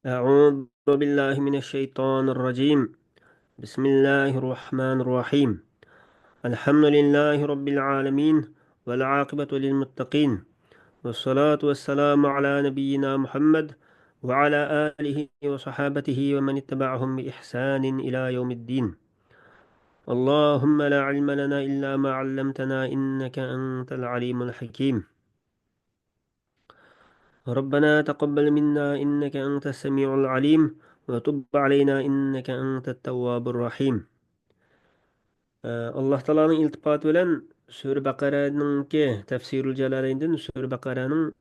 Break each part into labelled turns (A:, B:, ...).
A: أعوذ بالله من الشيطان الرجيم. بسم الله الرحمن الرحيم. الحمد لله رب العالمين، والعاقبة للمتقين، والصلاة والسلام على نبينا محمد وعلى آله وصحابته ومن اتبعهم بإحسان إلى يوم الدين. اللهم لا علم لنا إلا ما علمتنا إنك أنت العليم الحكيم. ربنا تقبل منا إنك أنت السميع العليم، وتب علينا إنك أنت التواب الرحيم. alloh taoloning iltifoti bilan sura baqaraninki tafsirul jalalayndan sura baqaraning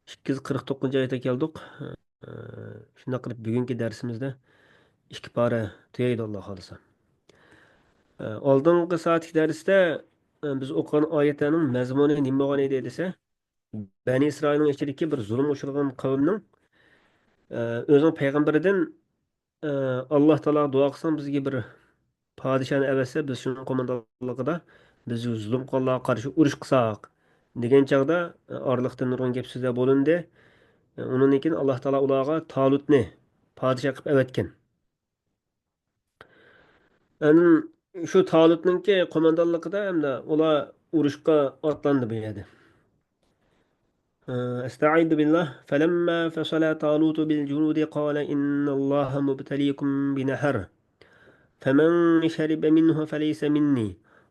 A: 249 oyatiga keldik. Shunday qilib bugungi darsimizda ikki pora tugaydi alloh xohlasa. Oldingi soatlik darsda biz o'qigan oyatlarning mazmuni nima bo'lgan edi desa, Bani Isroilning ichidagi bir zulm uchragan qavmning o'zining payg'ambaridan alloh taolo duo qilsam bizga bir podishoni avasa biz shuni qo'mondonligida biz zulm qilganlarga qarshi urush qilsak degan chog'da orliqda nurg'un gap so'zlar bo'lindi. Undan keyin alloh taolo ularga Talutni podsho qilib avatgan. Shu Talutninki qo'mondonligida hamda ular urushga otlandi bu yerda. استعيذ بالله فلما فصل طالوت بالجنود قال إن الله مبتليكم بنهر فمن شرب منه فليس مني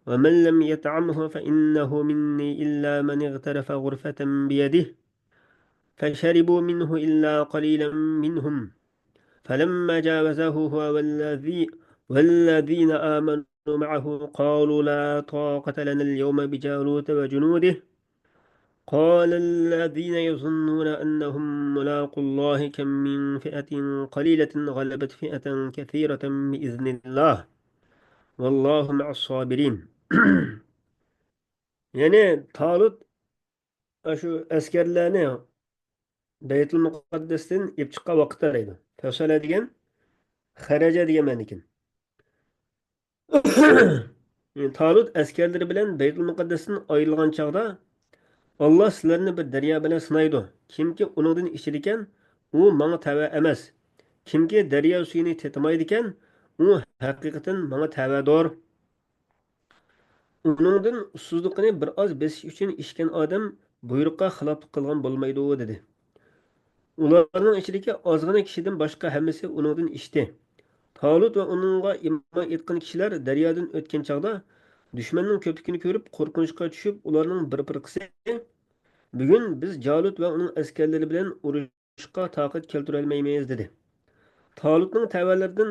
A: ومن لم يطعمه فإنه مني إلا من اغترف غرفة بيده فشربوا منه إلا قليلا منهم فلما جاوزه هو والذين آمنوا معه قالوا لا طاقة لنا اليوم بجالوت وجنوده قال الذين يظنون أنهم ملاقوا الله كم من فئة قليلة غلبت فئة كثيرة بإذن الله والله مع الصابرين. Yani Talut şu askerlerini Beytül Mukaddes'ten ip çıkan vakit araydı. Fesale degan haraca degan manikin. Yani Talut askerleri bilen Beytül Mukaddes'ten ayrılgan çağda Allah sizlerini bir derya bilen sınaydı. Kimki onundan içidiken u bana tava emas. Kimki derya suyunu tetimaydiken u hakikaten bana tavadır. Uningdan ussuzligini bir oz besish uchun ishgan odam buyruqqa xiloflik qilgan bo'lmaydi dedi. Ularning ichidagi ozgina kishidan boshqa hammasi uningdan ichdi. Talut va uningga iymon etgan kishilar daryodan o'tgan chog'da dushmanning ko'pligini ko'rib qo'rqinchga tushib, ularning bir qismi bugun biz Jalut va uning askarlari bilan urushga toqat keltira olmaymiz dedi. Talutning tavallaridan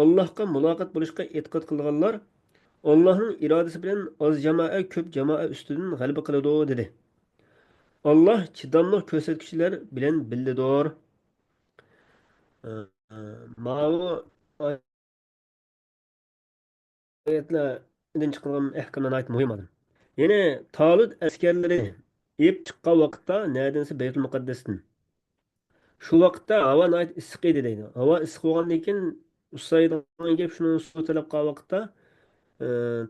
A: Allohga muloqot bo'lishga e'tiqod qilganlar Allah'ın iradesi bilen az cemaat köp cemaat üstünden galip kılıdı dedi. Allah çidamlık körsətküçülər bilen bildidir. Mavu ayetlerden çıkan ehkamdan ait mühim adam. Yine Talut askerleri ip çıkan vakitte neredense Beytül Mukaddes'tin. Şu vakitte hava ait ısık idi deydi. Hava ısık olgandan keyin Usaydan gep şunu su talep kılgan vakitte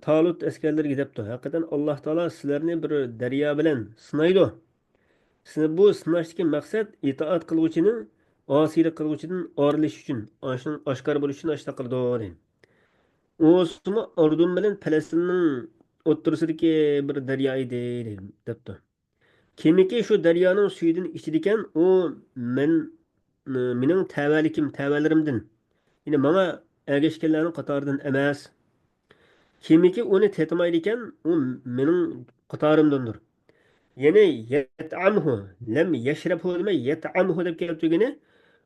A: Talut askerleri gidipti. Hakikaten Allah Teala sizlerini bir derya bilen sınaydı. Siz bu sınashdagi maqsad itoat qiluvchining osiylik qiluvchidan orilish uchun, oshning oshkor bo'lishi uchun ashta qildi. O'smi Urdun bilan Falastinning o'ttirisidagi bir daryo edi debdi. Kimiki shu daryoning suyidan ichadigan u mening tavalarimdan. Yine menga ergashganlarning qatoridan emas. Kimiki uni tetmaydi ekan, u mening qatorimdandir. Yani yet'amhu lem yeşrabhu demey yet'amhu deb kelib turgani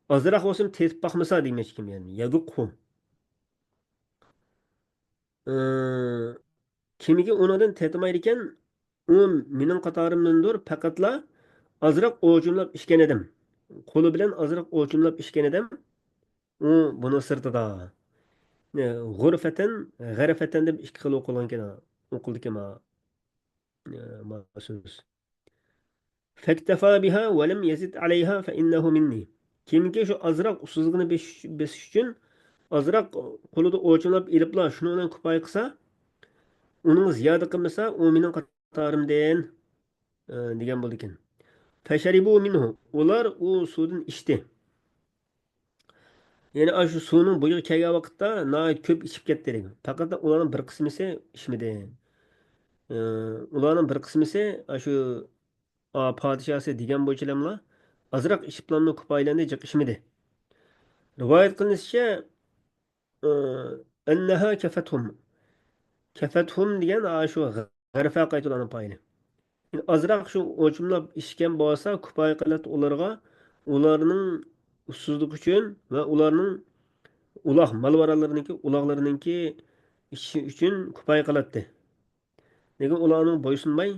A: azroq bo'lsin tetib boqmasa demoqchim yani yaduqhu. Kimiki unidan tetmaydi ekan u mening qatorimdandir, faqatla azroq o'chimlab ichgan edim. Qo'li bilan azroq o'chimlab ichgan edim. U buni sirtida. G'urfatan g'arafatan deb ikki xil o'qilgan ekan. O'qildi ekan ma so'z. Fektefa biha ve lem yazid aleyha fe innehu minni. Kimki şu azrak usuzluğunu besish uchun azrak qo'lida o'chilab ilibla shuni bilan kifoya qilsa, uning ziyoda qilmasa, u mening qatorimdan degan bo'ldi ekan. Fasharibu minhu. Ular u suvdan ichdi. Yani shu suvning bo'yiga kelgan vaqtda nihoyat ko'p ichib ketdi degan. Faqat ularning bir qismisi ichmadi. Ee, ularning bir qismisi shu podshosi degan bo'yicha azroq ishiblarni ko'paylandi jiq ichmadi. Rivoyat qilinishicha annaha kafathum. Kafathum degan shu g'arfa qaytulani payli. Yani azroq shu o'chimlab ichgan bo'lsa, ko'pay qiladi ularga ularning ussizlik uchun va ularning uloq malvaralarniki uloqlarininki ichishi uchun ko'pay qiladi. Lekin ularning bo'ysunmay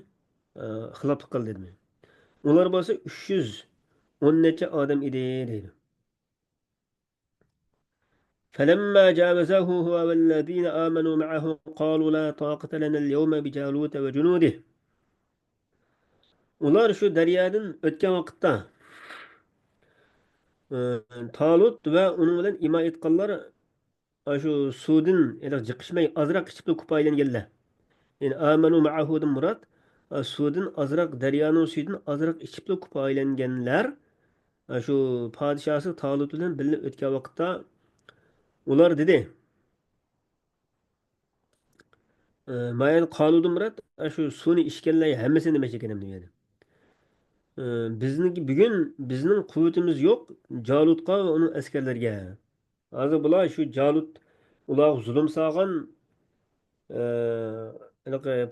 A: xiloflik qildi dedi. Ular bo'lsa 310 necha odam edi deydi. فلما جاوزه هو والذين آمنوا معه قالوا لا طاقة لنا اليوم بجالوت وجنوده. Ular shu daryodan o'tgan vaqtda e, Talut va uning bilan imo etganlar shu suvdan jiqishmay azroq ichib ko'paylanganlar. Yani amanu ma'ahudan murad suvdan azroq daryoning suvidan azroq ichib ko'paylanganlar shu podshosi Talut bilan birga o'tgan vaqtda ular dedi mayan qonundan murad shu suvni ichganlar hammasini nima ekan dedi. Bizniki bugun bizning quvvatimiz yo'q Jalutga va uning askarlariga. Hozir bular shu Jalut ular zulm solgan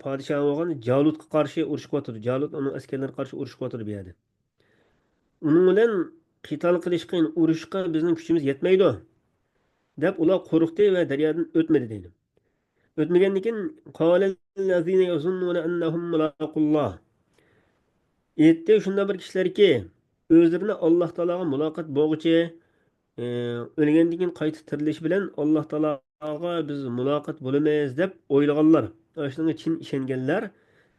A: podshoh bo'lgan Jalutga qarshi urushyapti. Jalut uning askarlariga qarshi urushyapti bu yerda. Uning bilan qital qilishga, urushga bizning kuchimiz yetmaydi deb ular qo'rqdi va daryodan o'tmadi deydi. O'tmagandan keyin qolallazina yazunnuna annahum mulaqulloh. Aytdi shunda bir kishilarki o'zlarini Alloh taologa muloqot bo'lguchi o'lgandan keyin qayta tirilish bilan Alloh taologa biz muloqot bo'lamiz deb o'ylaganlar. Shunga chin ishonganlar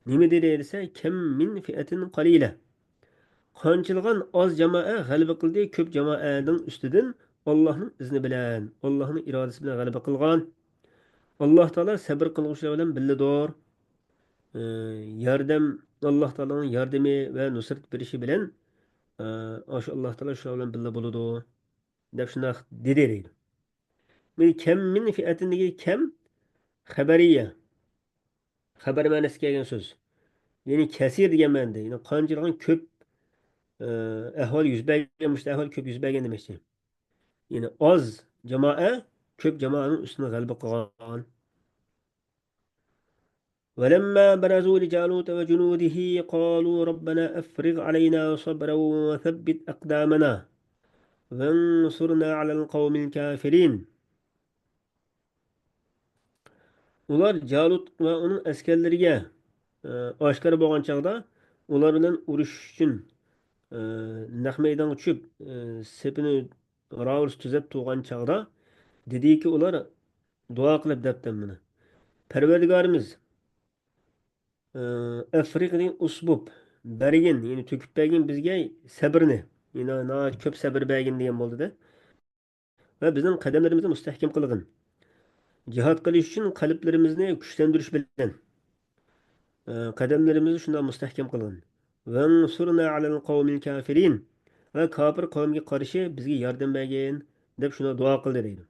A: nima dedi desa kam min fiatin qalila. Qanchilgan oz jamoa g'alaba qildi ko'p jamoaning ustidan Allohning izni bilan, Allohning irodasi bilan g'alaba qilgan. Alloh taolo sabr qilguvchilar bilan billadir. Yordam Alloh taoloning yordami va nusrat berishi bilan shu Alloh taolo shu bilan billa bo'ladi deb shunday dedi deydi. Kam min fi'atindagi kam xabariya. Xabar ma'nosida kelgan so'z. Ya'ni kasir degan ma'noda. Ya'ni qanchalar ko'p ahvol yuz bergan, mushta ahvol ko'p yuz bergan demoqchi. Ya'ni oz jamoa ko'p jamoaning ustini g'alaba qilgan. ولما برزوا لجالوت وجنوده قالوا ربنا أفرغ علينا صبرا وثبت أقدامنا وانصرنا على القوم الكافرين. Ular Jalut va uning askarlariga oshkor bo'lgan chog'da ular bilan urush uchun naq maydonga tushib sepini ravus tuzab turgan chog'da dediki ular duo qilib debdi buni. Parvardigorimiz afriqning usbub bergin, ya'ni to'kib bergin bizga sabrni. Ya'ni ko'p sabr bergin degan bo'ldida. Va bizning qadamlarimizni mustahkam qilgin. Jihad qilish uchun qalblarimizni kuchlantirish bilan qadamlarimizni shunday mustahkam qilgin. Vansurna alal qawmil kafirin. Va kofir qavmga qarshi bizga yordam bergin deb shuna duo qildi deydi.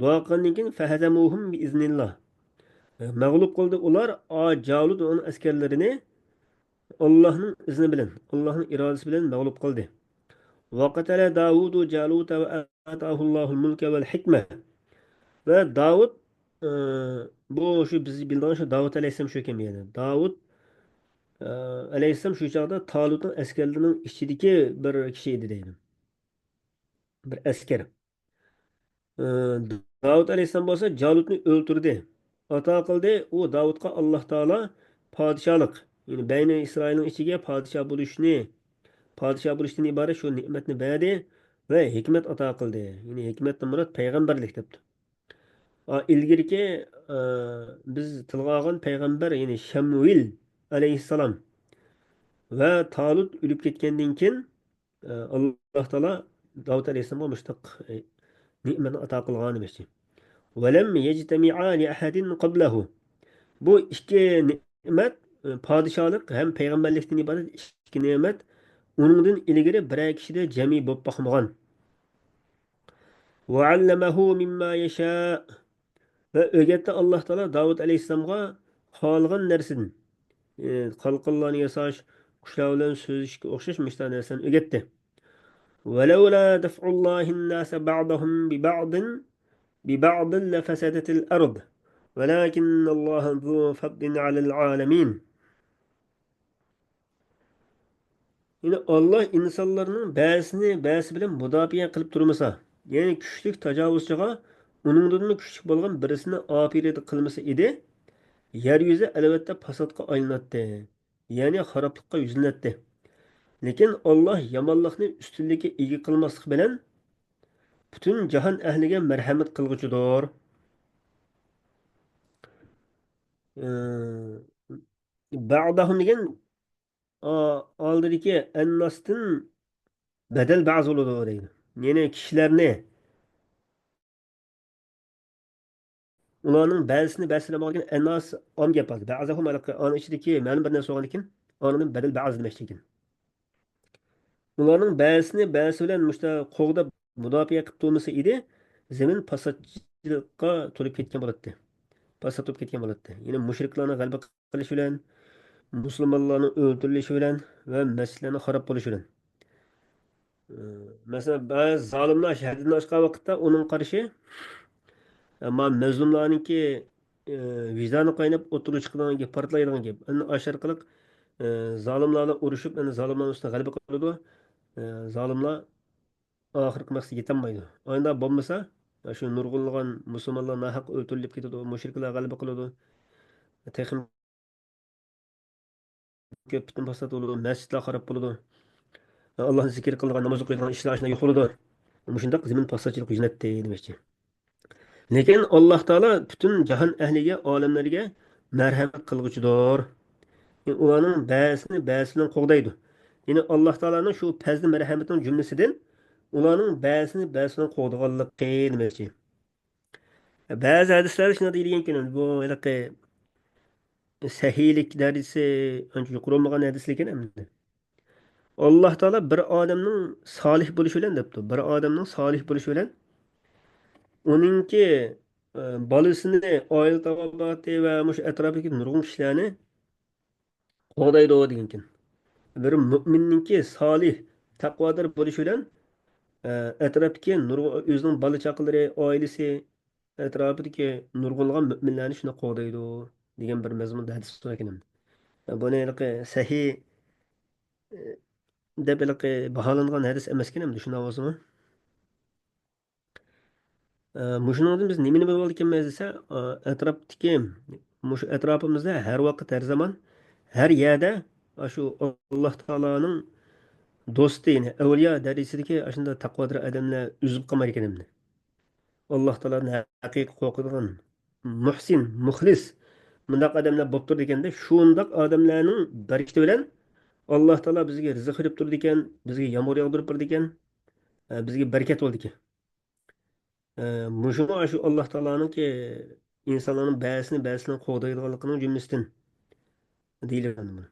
A: Duo qilgandan keyin fahazamuhum bi iznillah. Mag'lub qildi ular Jalut va uning askarlarini Allohning izni bilan, Allohning irodasi bilan mag'lub qildi. Va qatala Davudu Jaluta va ataahu Allohul mulka val hikma. Va Davud e, bu shu biz bildiğin shu Davud alayhissalom shu ekan yani. Davud alayhissalom shu chog'da Talutning askarlarining ichidagi bir kishi edi deydi. Bir askar. E, Davud alayhissalom bo'lsa Jalutni o'ldirdi. Ato qildi u Davudga Alloh taolo podshohlik, ya'ni Bayni Isroilning ichiga podshoh bo'lishdan iborat shu ne'matni berdi va hikmat ato qildi. Ya'ni hikmatdan murod payg'ambarlik debdi. İlgirki biz tilga olgan payg'ambar ya'ni Shamuil alayhissalom va Talut o'lib ketgandan keyin Alloh taolo Davud alayhissalomga mushtaq ne'matni ato qilgan demoqchi. Valam yajtami'a li ahadin qablahu. Bu ikki ne'mat podshohlik ham payg'ambarlikdan iborat ikki ne'mat uningdan ilgari biror kishida jami bo'lib boqmagan. وَعَلَّمَهُ مِمَّا يَشَاءُ Ve öğretti Allah Teala Davud Aleyhisselam'a kalgan nersin. Kalkanlarını yasaş, kuşlar bilen sözleşke okşaşmış tane nersen öğretti. وَلَوْلَا دَفْعُ اللّٰهِ النَّاسَ بَعْضَهُمْ بِبَعْضٍ بِبَعْضٍ لَفَسَدَتِ الْأَرْضِ وَلَكِنَّ اللّٰهَ ذُو فَضْلٍ عَلَى الْعَالَمِينَ Yine Allah insanların ba'si bilan mudofiya qilib turmasa, ya'ni kuchlik tajovuzchiga uningdan kuchli bo'lgan birisini opirat qilmasa edi, yer yuzi albatta fasodga aylanadi. Ya'ni xaroblikqa yuzlanadi. Lekin Alloh yomonlikni ustunlikka ega qilmaslik bilan butun jahon ahliga marhamat qilguchidir. Ba'dahum degan oldidagi annosdan badal ba'z bo'ladi deydi. Ya'ni kishilarni ularning ba'zisini olgan annos om gap oldi. Ba'zahum ana ichidagi ma'lum bir narsa olgan ekan, onadan badal ba'z demoqchi ekan. Ularning ba'zi bilan mushta qo'g'dab mudofaa qilib turmasa edi, zamin fasodchilikqa to'lib ketgan bo'ladi. Fasod bo'lib ketgan bo'ladi. Ya'ni mushriklarni g'alaba qilish bilan, musulmonlarni o'ldirilishi bilan va masjidlarni xarob bo'lishi bilan. Masalan, ba'zi zolimlar shahrdan chiqqan vaqtda uning qarashi, ammo mazlumlarniki vijdoni qaynab o'tirib chiqadigan gap, portlaydigan gap. Endi ash orqali zolimlarni urushib, endi zolimlar ustidan g'alaba qiladi. Zolimlar oxirgi maqsadga yetolmaydi. Oyda bo'lmasa, shu nurg'unlagan musulmonlar nahaq o'ldirilib ketadi, mushriklar g'alaba qiladi. Texnik ko'p butun fasod bo'ladi, masjidlar xarob bo'ladi. Allohni zikr qilgan, namoz o'qiydigan ishlar yo'q bo'ladi. Shundaq zamin fasodchilik yuzlanadi demoqchi. Lekin Alloh taolo butun jahon ahliga, olamlarga marhamat qilg'uchidir. Ularning ba'zi bilan qo'g'daydi. Ya'ni Alloh taoloning shu fazli marhamatining jumlasidan ularning ba'zi bilan qo'g'daganligi demoqchi. Ba'zi hadislar shunday deyilgan ekan, bu halaqa sahiylik darajasi ancha yuqori bo'lmagan hadis lekin endi. Alloh taolo bir odamning solih bo'lishi bilan debdi. Bir odamning solih bo'lishi bilan uningki bolasini, oila tavollati va mush atrofidagi nurg'un kishilarni qo'g'daydi degan ekan. Bir mo'minninki solih, taqvodor bo'lishi bilan atrofdagi o'zining bola chaqalari, oilasi, atrofidagi nurg'unlagan mo'minlarni shuni qo'g'daydi degan bir mazmunda hadis bor ekan. Buni sahiy deb baholangan hadis emas ekan endi shunday bo'lsa-mu. Mushuningdan biz nimani bilib olganmiz desa, atrofdagi mush atrofimizda har vaqt, har zamon, har yerda shu Alloh taoloning do'sti, ya'ni avliyo darajasidagi shunday taqvodor odamlar uzib qolmay ekan endi. Alloh taoloni haqiqiy qo'rqadigan, muhsin, muxlis bundaq odamlar bo'lib turdi ekanda, shundaq odamlarning barakati bilan Alloh taolo bizga rizq berib turdi ekan, bizga yomg'ir yog'dirib turdi ekan, bizga barakat bo'ldi ekan. Muşu şu Allah Teala'nın ki insanların ba'sini qo'g'daydiganligining jumlasidan deyiladi buni.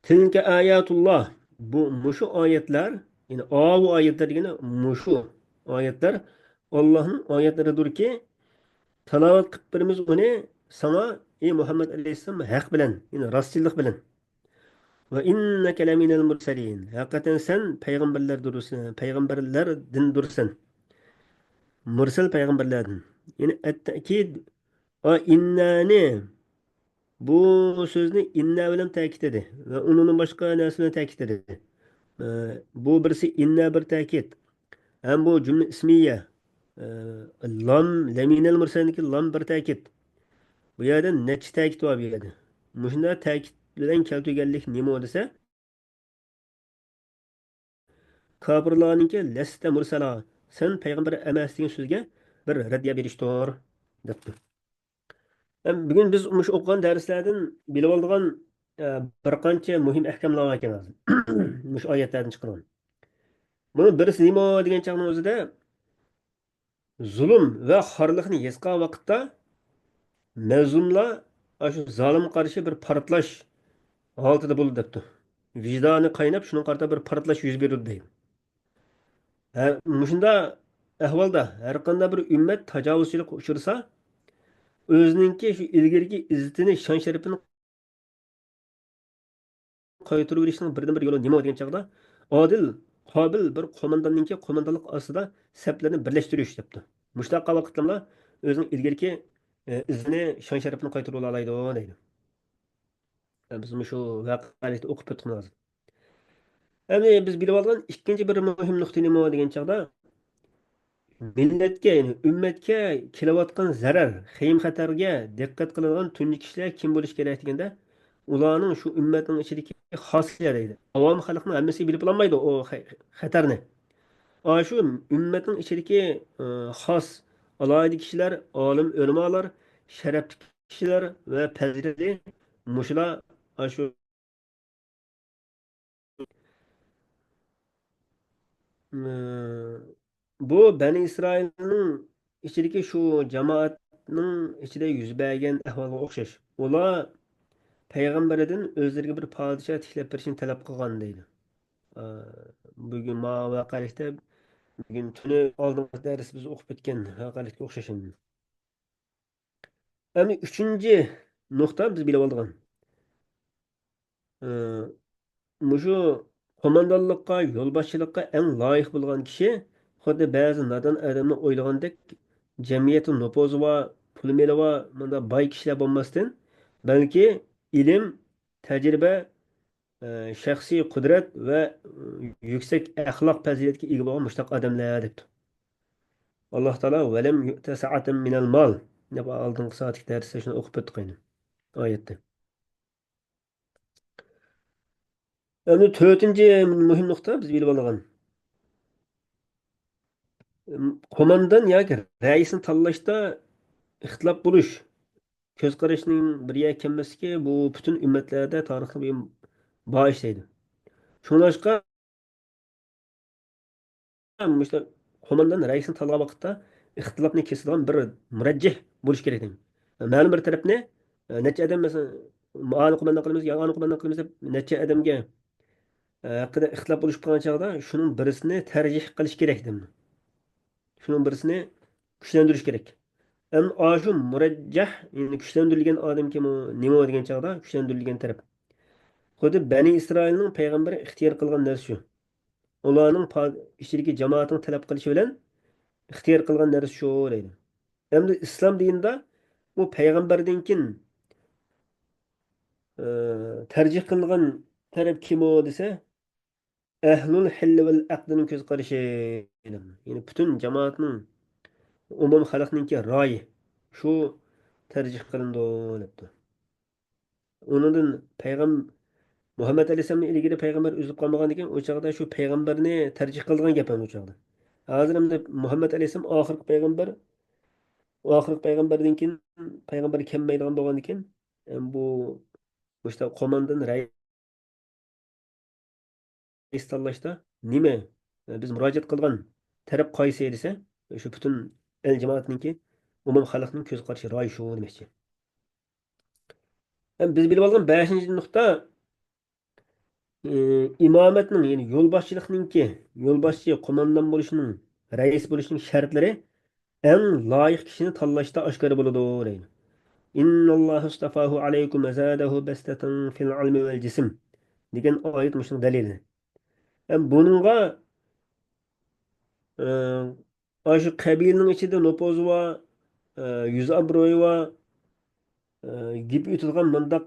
A: Tilka ayatulloh. Bu mushu oyatlar, ya'ni bu oyatlar degani mushu oyatlar Allohning oyatlaridirki, tilovat qilib birimiz uni sana ey Muhammad alayhissalom haq bilan, ya'ni rostchilik bilan. Va innaka laminal mursalin. Haqiqatan sen payg'ambarlardirsan, payg'ambarlardindirsan. Mursal payg'ambarlardan. Ya'ni at-ta'kid innani bu so'zni inna bilan ta'kidladi va undan boshqa narsa bilan ta'kidladi. Bu birisi inna bir ta'kid. Ham bu jumla ismiya. Lam laminal mursalniki lam bir ta'kid. Bu yerda necha ta'kid bor bu yerda. Mushunda ta'kid bilan keltirganlik nima desa, kofirlarniki lasta mursala. Sen payg'ambar emas degan so'zga bir raddiya berishdir debdi. Bugun biz o'qigan darslardan bilib oladigan bir qancha muhim ahkamlar bor ekan hozir. Mush oyatlardan chiqqan. Buni birisi nima degan chaqning o'zida zulm va xorlikni yesqa vaqtda mazlumlar shu zolim qarshi bir portlash holatida bo'ldi debdi. Vijdoni qaynab, shuning qarta bir portlash yuz berdi deydi. Мұшында ahvolda har qanday bir ummat tajovuzchilikka uchrasa, o'zininki shu ilgirki izzatini, shon sharafini qaytarib berishning birdan bir yo'li nima degan chog'da odil, qobil bir qo'mondonninki qo'mondonlik ostida saflarni birlashtirish debdi. Mushtaqqa vaqtlamla o'zining ilgirki izini, shon sharafini qaytarib olaydi deydi. Biz shu voqelikni o'qib o'tdik. Endi biz bilib olgan ikkinchi bir muhim nuqta nima degan chog'da millatga, ya'ni ummatga kelayotgan zarar, xavf xatarga diqqat qiladigan tunji kishilar kim bo'lishi kerak deganda, ularning shu ummatning ichidagi xoslar deydi. Avom xalqning hammasi bilib olmaydi o xatarni. Ana shu ummatning ichidagi xos alohida kishilar, olim, ulamolar, sharafli kishilar va fazilatli mushular shu bu Bani İsrail'nin içindeki şu cemaatinin içinde yüz bergen ahvalga okşaş. Ola peygamberden özlerine bir padişah tiklep berişini talep kılgan deydi. Aa, bugün ma vakalikte bugün tünü aldığımız ders biz okup etken vakalikte okşaşın. Ama üçüncü nokta biz bile aldığın. Muşu qo'mondonlikqa, yo'lboshchilikqa eng loyiq bo'lgan kishi xuddi ba'zi nodon odamni o'ylagandek jamiyatni nufuzi va pul meli va bunda boy kishilar bo'lmasdan, balki ilm, tajriba, shaxsiy qudrat va yuksak axloq fazilatga ega bo'lgan mushtaq odamlar debdi. Alloh taolo valam yu'ta sa'atan minal mal deb oldingi soatlik darsda shuni o'qib o'tdik oyatda. Endi to'rtinchi muhim nuqta biz bilib olgan. Qo'mondon yoki raisni tanlashda ixtilof bo'lish, ko'z qarashning bir kelmasligi bu butun ummatlarda tarixda bor ish deydi. Shunglashqa işte qo'mondon raisni tanlagan vaqtda ixtilofni kesadigan bir murajjih bo'lish kerak deydi. Ma'lum bir tarafni necha odam masalan ani qo'mondon qilamiz, ani qo'mondon qilamiz deb necha odamga haqida ixtilof bo'lishib qolgan chog'da shuning birisini tarjih qilish kerak deydi. Shuning birisini kuchlantirish kerak. Hem şu murajjah yani güçlendirilgen adam kim o nima degan chog'da güçlendirilgen taraf. Xuddi Bani İsrailning payg'ambari ixtiyor qilgan narsa shu. Ularning ichidagi jamoatning talab qilishi bilan ixtiyor qilgan narsa shu deydi. Endi islom dinida bu payg'ambardan keyin tarjih qilingan taraf kim o desa ahlul hill val aqdning ko'z qarashi. Ya'ni butun jamoatning umum xalqninki ro'yi shu tarjih qilindi debdi. Onundan Muhammed Aleyhisselam'ın ilgili peygamber üzüp kalmagan ekan, o çağda şu peygamberini tercih kıldıgan gap o çağda. Hazır hem de Muhammed Aleyhisselam ahirki peygamber, o ahirki peygamberden keyin peygamber kelmeydigan bo'lgan ekan, bu işte komandan reis tanlashda nima biz murojaat qilgan taraf qaysi desa, shu butun el jamoatniki umum xalqning ko'z qarashi ro'y shu demoqchi. Hem biz bilib olgan 5-chi nuqta imomatning ya'ni yo'lboshchilikningki yo'lboshchi qo'mondon bo'lishining rais bo'lishining shartlari eng loyiq kishini tanlashda oshkor bo'ladi deydi. Innallohu astafahu alaykum va zadahu bastatan fil ilmi val jism degan oyat mushning dalili. Hem buningga shu qabilaning ichida nupuzi va yuz obro'yi va gap yutilgan bundaq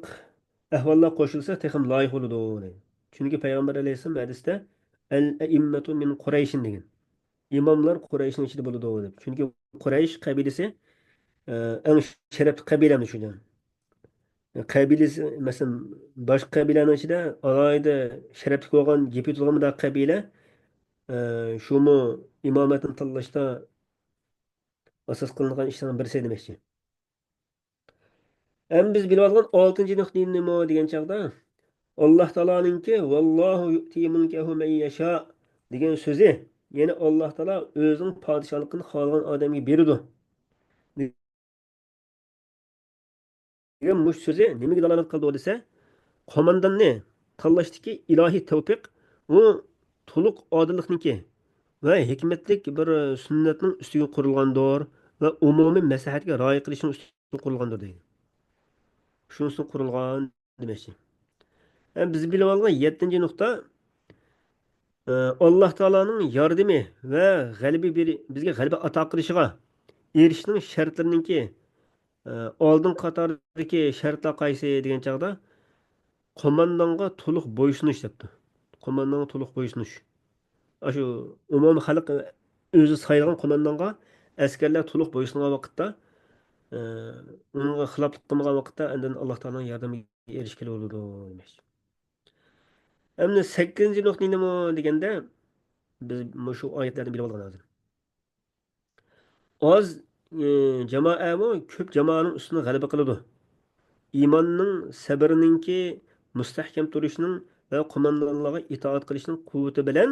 A: ahvollar qo'shilsa texim loyiq bo'ladi deydi. Chunki payg'ambar alayhissalom hadisda al aimmatu min qurayshin degan. İmamlar Qurayshning ichida bo'ladi deb. Chunki Quraysh qabilasi eng sharafli qabilani tushungan. Qabilasi masalan boshqa qabilaning ichida alohida sharafli bo'lgan, gepi tutilgan bir qabila shumi imomatni tanlashda asos qilingan ishlardan birisi demoqchi. Ham biz bilib olgan 6-chi nuqta nima degan chaqda Alloh taoloninki vallohu yu'ti mulkahu man yasha degan so'zi, ya'ni Alloh taolo o'zining podshohligini xohlagan odamga beradi. Degan mush so'zi nimaga dalolat qildi desa, qo'mondonni tanlashdagi ilohiy tavfiq u to'liq odillikniki, va hikmatlik bir sunnatning ustiga qurilgandir va umumiy maslahatga rioya qilishning ustiga qurilgandir deydi. Shuning ustiga qurilgan demoqchi. Biz bilib olgan 7-ci nuqta Alloh taoloning yordami va bizga g'alaba ato qilishiga erishishning shartlariniki oldin qatordagi shartlar qaysi degan chog'da qo'mondonga to'liq bo'ysunish debdi. Qo'mondonga to'liq bo'ysunish. Shu umumiy xalq o'zi saylagan qo'mondonga askarlar to'liq bo'ysungan vaqtda e, unga xiloflik qilmagan vaqtda andin Alloh taoloning yordamiga erishgan bo'ladi demoqchi. Endi 8-ci nuqta nima deganda biz shu oyatlarni bilib olgan hozir. Oz jamoami ko'p jamoaning ustini g'alaba qiladi. Iymonning, sabrninki mustahkam turishining va qo'mondonlarga itoat qilishning quvvati bilan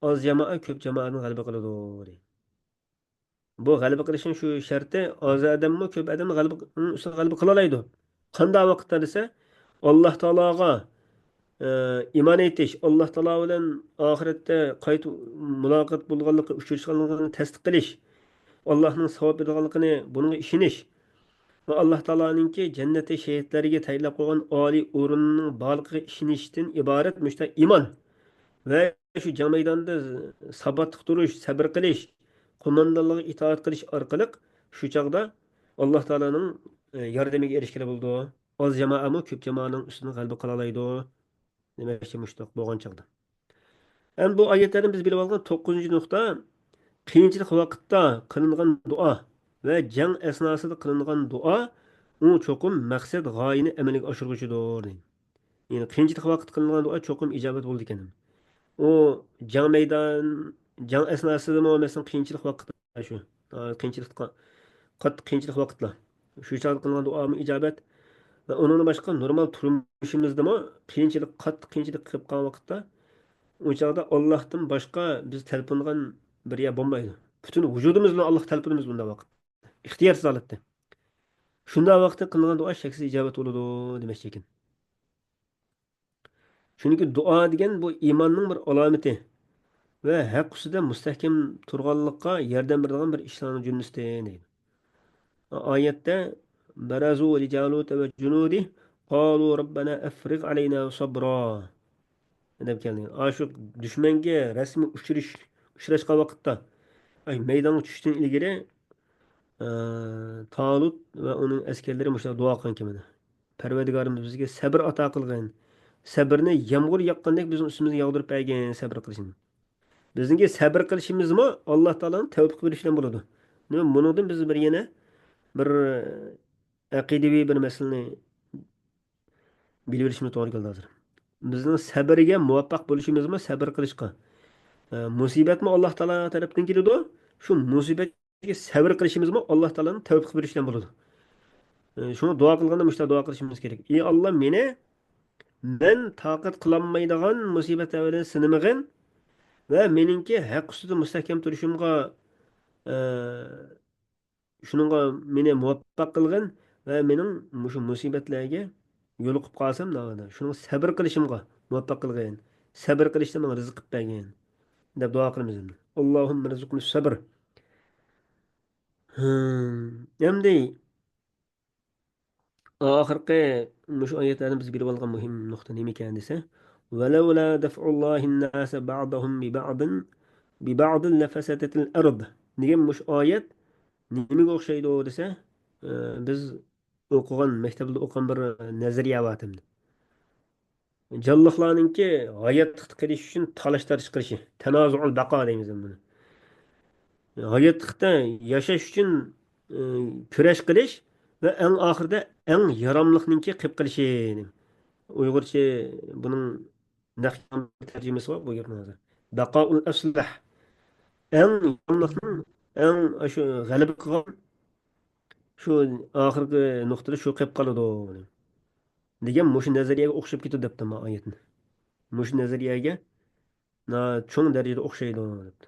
A: oz jamoa ko'p jamoani g'alaba qiladi deydi. Bu g'alaba qilishning shu sharti oz odammi ko'p odamni ustida g'alaba qila oladi. Qanday vaqtda desa, Alloh taologa iymon etish, Alloh taolo bilan oxiratda qayta muloqot bo'lganligi, uchrashganligini tasdiq qilish, Allohning savob berganligini bunga ishonish va Alloh taoloninki jannati shahidlariga tayyorlab qo'ygan oliy o'rinning borligiga ishonishdan iborat mushta iymon. Va shu jang maydonida sabatli turish, sabr qilish, qo'mondonlarga itoat qilish orqali shu chog'da Alloh taoloning yordamiga erishgan bo'ldi. Oz jamoami ko'p jamoaning ustini g'alaba qila oladi. Demakchi mushtaq bo'lgan chog'da. Endi bu oyatlardan biz bilib olgan 9-ci nuqta qiyinchilik vaqtida qilingan duo va jang asnosida qilingan duo u cho'qim maqsad g'oyani amalga oshiruvchidir. Ya'ni qiyinchilik vaqtida qilingan duo cho'qim ijobat bo'ldi ekan. U jang maydon jang asnosida masalan qiyinchilik vaqtida shu qiyinchilik qattiq qiyinchilik vaqtlar shu chog'da qilingan duomi ijobat va undan boshqa normal turmushimizdami qiyinchilik qattiq qiyinchilik qilib qolgan vaqtda u chog'da Allohdan boshqa biz talpingan bir yer bo'lmaydi. Butun vujudimiz bilan Alloh talpinamiz bunda vaqt. İxtiyorsiz holatda. Shunda vaqtda qilingan duo shaksiz ijobat bo'ladi demoqchi ekan. Chunki duo degan bu iymonning bir alomati ve hak ustida mustahkam turganlikqa yordam beradigan bir ishlarning jumlasidir deydi. Oyatda barazu li jalut va junudi qalu robbana afriq alayna sabra deb kelgan. Shu dushmanga rasmiy uchrashgan vaqtda maydonga tushishdan ilgari Talut va uning askarlari mushta duo qilgan kimini. Parvardigorimiz bizga sabr ato qilgan. Sabrni yomg'ir yoqqandek bizning ustimizga yog'dirib bergan sabr qilishni. Bizningki sabr qilishimizmi Alloh taoloning tavfiq berishidan bo'ladi. Nima buningdan biz bir yana bir aqidaviy bir masalani bilib olishimiz to'g'ri keldi hozir. Bizning sabrga muvaffaq bo'lishimizmi sabr qilishga. Musibatmi Alloh taolo tarafdan keladi. Shu musibatga sabr qilishimizmi Alloh taoloning tavfiq berishidan bo'ladi. Shuni duo qilganda mushta duo qilishimiz kerak. Ey Alloh men toqat qilolmaydigan musibat bilan sinamagan va meningki haq ustida mustahkam turishimga shuningga meni muvaffaq qilgin va mening shu musibatlarga yo'liqib qolsam shunga sabr qilishimga muvaffaq qilgin. Sabr qilishda menga rizq qilib bergin deb duo qilamiz endi. Allohumma rizqni sabr. Endi oxirgi shu oyatlarni biz bilib olgan muhim nuqta nima ekan desa ولولا دفع الله الناس بعضهم ببعض لفسدت الأرض degan mush oyat nimaga o'xshaydi desa biz o'qigan maktabda o'qigan bir nazariya bor. Jonliqlarninki hayot qilish uchun talash tartish qilishi tanozuul baqo deymiz buni. Hayotda yashash uchun kurash qilish va eng oxirida eng yaramliqninki qilib qilishi. Uyg'urcha buning naqd tarjimasi bor bu gapning hozir. Baqoul aslah eng yaramliqning eng shu g'alaba qilgan shu oxirgi nuqtada shu qilib qoladi degan mushu nazariyaga o'xshab ketadi debdi ma oyatni. Mushu nazariyaga cho'ng darajada o'xshaydi debdi.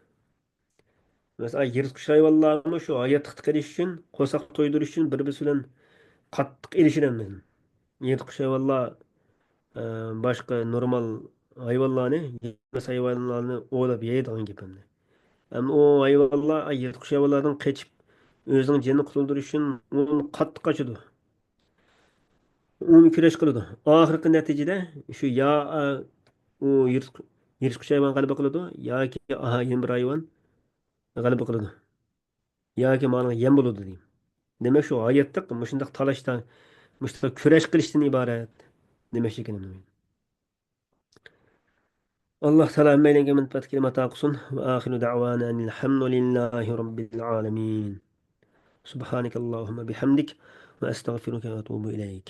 A: Masalan, yirtqich hayvonlarni shu hayot qilish uchun, qo'saq to'ydirish uchun bir-birisi bilan qattiq ilishiladi. Yirtqich hayvonlar boshqa normal hayvanlarni, yemas hayvanlarni o'lab yeydigan gapimni. Hem o hayvanlar, yırtqıç hayvanlardan kaçıp özünün canını kurtulduruş için onu qattiq qaçıdı. Onu kurash qiladi. Oxirgi natijada shu yo u yirtqich hayvon g'alaba qiladi yoki yana bir hayvon g'alaba qiladi yoki mana yem bo'ladi deydi. Demak shu hayotda shundoq talashdan, shundoq kurash qilishdan iborat demoqchi ekanman men. Alloh taolo hammalarga manfaat kelma ato qilsin. Va oxiru da'vana alhamdulillahi robbil alamin. Subhanakallohumma bihamdik va astag'firuka va atubu ilayk.